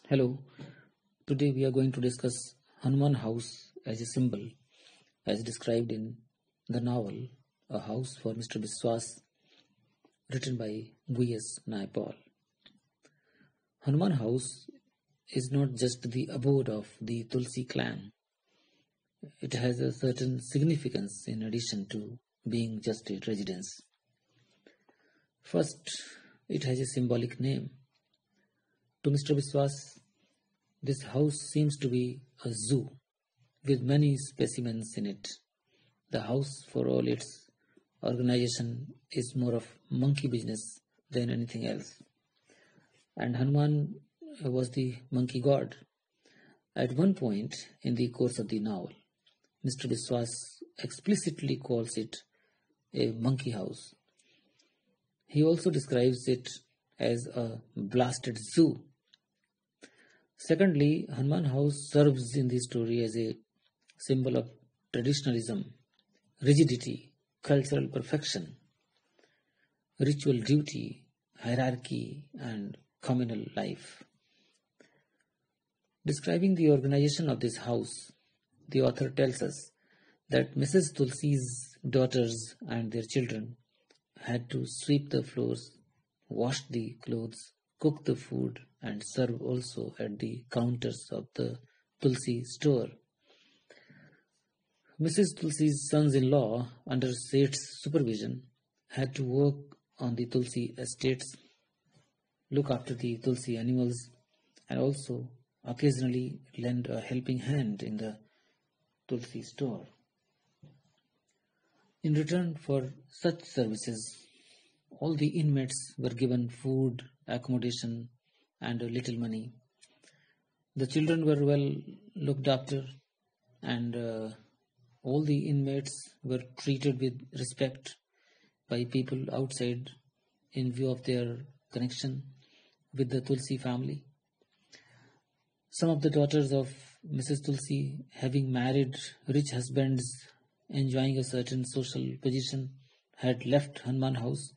Hello, today we are going to discuss Hanuman House as a symbol, as described in the novel A House for Mr. Biswas, written by Naipaul. Hanuman House is not just the abode of the Tulsi clan, it has a certain significance in addition to being just a residence. First, it has a symbolic name. To Mr. Biswas, this house seems to be a zoo with many specimens in it. The house, for all its organization, is more of monkey business than anything else. And Hanuman was the monkey god. At one point in the course of the novel, Mr. Biswas explicitly calls it a monkey house. He also describes it as a blasted zoo. Secondly, Hanuman House serves in the story as a symbol of traditionalism, rigidity, cultural perfection, ritual duty, hierarchy, and communal life. Describing the organization of this house, the author tells us that Mrs. Tulsi's daughters and their children had to sweep the floors, wash the clothes, cook the food, and serve also at the counters of the Tulsi store. Mrs. Tulsi's sons-in-law, under Seth's supervision, had to work on the Tulsi estates, look after the Tulsi animals, and also occasionally lend a helping hand in the Tulsi store. In return for such services, all the inmates were given food, accommodation, and a little money. The children were well looked after, and all the inmates were treated with respect by people outside in view of their connection with the Tulsi family. Some of the daughters of Mrs. Tulsi, having married rich husbands, enjoying a certain social position, had left Hanuman House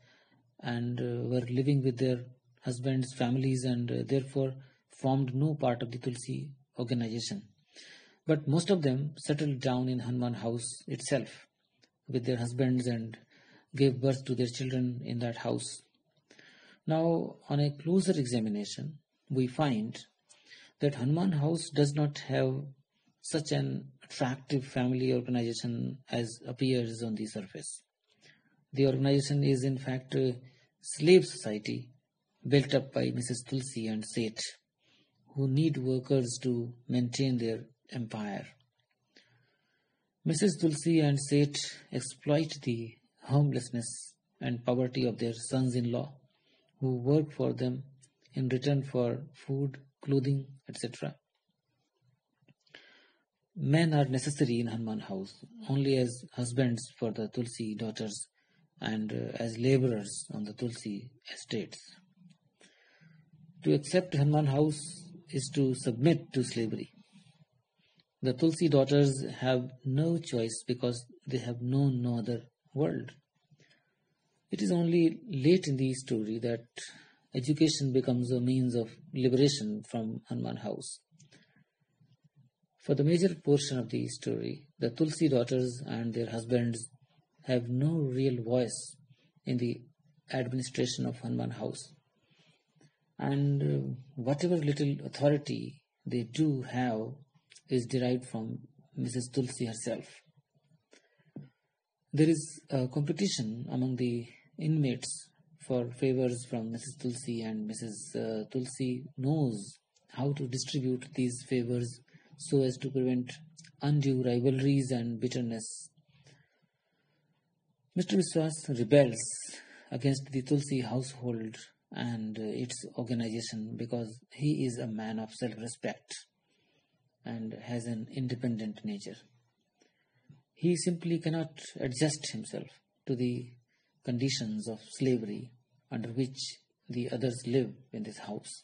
and were living with their husbands' families and therefore formed no part of the Tulsi organization. But most of them settled down in Hanuman House itself with their husbands and gave birth to their children in that house. Now, on a closer examination, we find that Hanuman House does not have such an attractive family organization as appears on the surface. The organization is in fact a slave society built up by Mrs. Tulsi and Seth, who need workers to maintain their empire. Mrs. Tulsi and Seth exploit the homelessness and poverty of their sons-in-law, who work for them in return for food, clothing, etc. Men are necessary in Hanuman House only as husbands for the Tulsi daughters and as laborers on the Tulsi estates. To accept Hanuman House is to submit to slavery. The Tulsi daughters have no choice because they have known no other world. It is only late in the story that education becomes a means of liberation from Hanuman House. For the major portion of the story, the Tulsi daughters and their husbands have no real voice in the administration of Hanuman House. And whatever little authority they do have is derived from Mrs. Tulsi herself. There is a competition among the inmates for favors from Mrs. Tulsi, and Mrs. Tulsi knows how to distribute these favors so as to prevent undue rivalries and bitterness. Mr. Biswas rebels against the Tulsi household and its organization because he is a man of self-respect and has an independent nature. He simply cannot adjust himself to the conditions of slavery under which the others live in this house.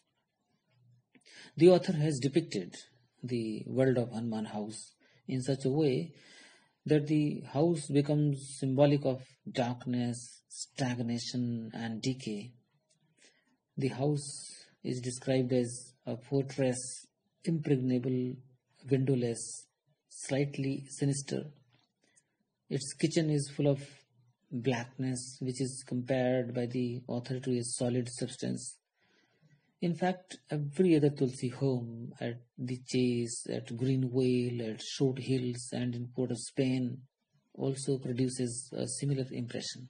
The author has depicted the world of Hanuman House in such a way that the house becomes symbolic of darkness, stagnation, and decay. The house is described as a fortress, impregnable, windowless, slightly sinister. Its kitchen is full of blackness, which is compared by the author to a solid substance. In fact, every other Tulsi home at the Chase, at Green Whale, at Short Hills, and in Port of Spain also produces a similar impression.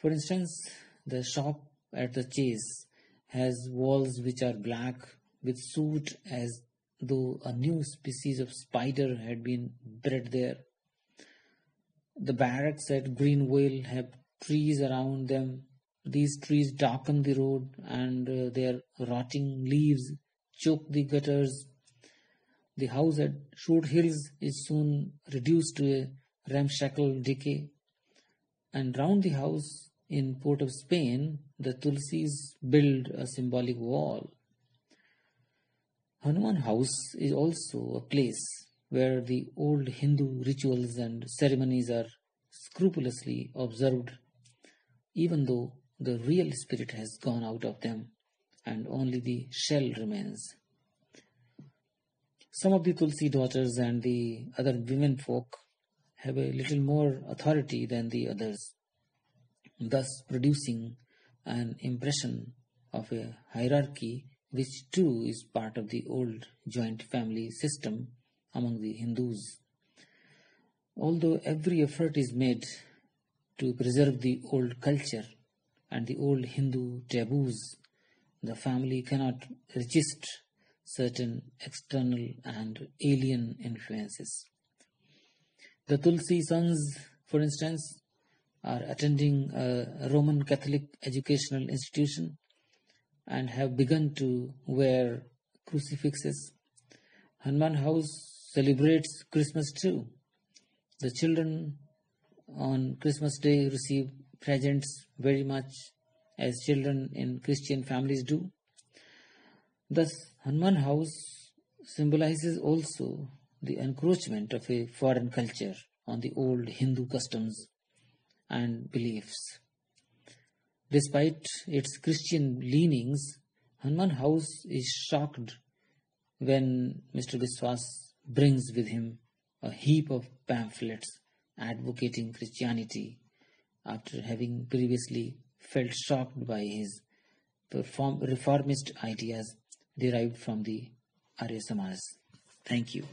For instance, the shop at the Chase has walls which are black with soot as though a new species of spider had been bred there. The barracks at Green Whale have trees around them. These trees darken the road and their rotting leaves choke the gutters. The house at Short Hills is soon reduced to a ramshackle decay. And round the house in Port of Spain, the Tulsis build a symbolic wall. Hanuman House is also a place where the old Hindu rituals and ceremonies are scrupulously observed, even though the real spirit has gone out of them and only the shell remains. Some of the Tulsi daughters and the other women folk have a little more authority than the others, thus producing an impression of a hierarchy which too is part of the old joint family system among the Hindus. Although every effort is made to preserve the old culture and the old Hindu taboos, the family cannot resist certain external and alien influences. The Tulsi sons, for instance, are attending a Roman Catholic educational institution and have begun to wear crucifixes. Hanuman House celebrates Christmas too. The children on Christmas Day receive presents very much as children in Christian families do. Thus, Hanuman House symbolizes also the encroachment of a foreign culture on the old Hindu customs and beliefs. Despite its Christian leanings, Hanuman House is shocked when Mr. Biswas brings with him a heap of pamphlets advocating Christianity after having previously felt shocked by his reformist ideas derived from the Arya Samaj. Thank you.